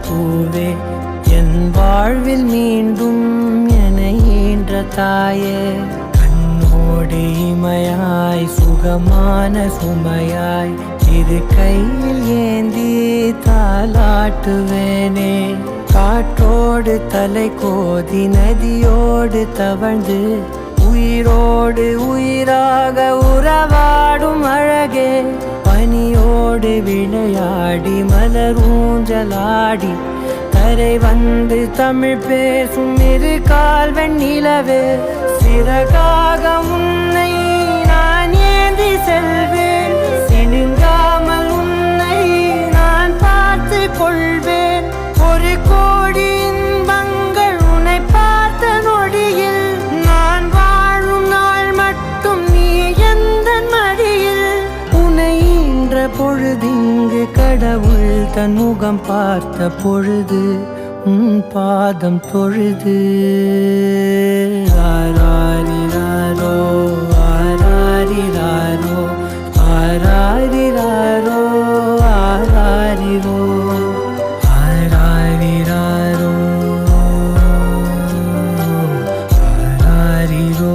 பூவே என் வாழ்வில் மீண்டும் என ஈன்ற தாயே கண்ணோடு இமையாய் சுகமான சுமையாய் இரு கையில் ஏந்தி தாலாட்டுவேனே காற்றோடு தலை கோதி நதியோடு தவழ்ந்து உயிரோடு உயிராக உறவாடும் அழகே பனியோடு விளையாடி மலரூஞ்சலாடி கரை வந்து தமிழ் பேசும் இரு கால் வெண்ணிலவே சிறகாக உன்னை நான் ஏந்தி செல்வேன் சினுங்காமல் உன்னை நான் பார்த்து கொள்வேன் ஒரு கோடி இன்பங்கள் உன்னை பார்த்த நொடியில் நான் வாழும் நாள் மட்டும் நீ எந்த மடியில் உன்னை ஈன்ற பொழுதிங்கு கடவுள் தன் முகம் பார்த்த பொழுது உன் பாதம் தொழுது ஆராரிராரோ ஆராரிராரோ ஆராரிராரோ ஆராரிரோ ஆராரிராரோ ஆராரிரோ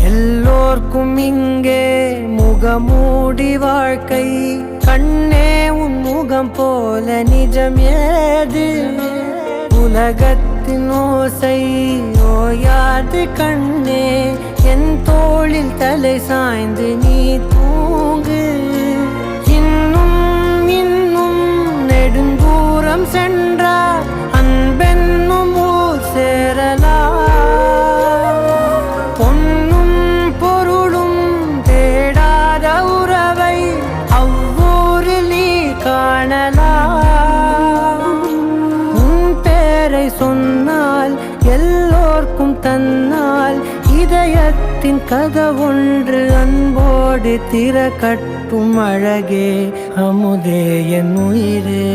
எல்லோர்க்கும் இங்கே முகமூடி வாழ்க்கை கண்ணே உன் முகம் போல நிஜம் ஏது உலகத்தின் ஓசை ஓயாது கண்ணே என் தோளில் தலை சாய்ந்து நீ தூங்கு இன்னும் இன்னும் நெடுந்தூரம் சென்றார் அன்பென்னும் ஊர் சேரலாம் பொன்னும் பொருளும் தேடாத உறவை அவ்வூரில் நீ காணலாம் உன் பேரை சொன்னால் எல்லோர்க்கும் தன்னால் இதயத்தின் கதவொன்று அன்போடு திறக்கட்டும் அழகே அமுதே என் உயிரே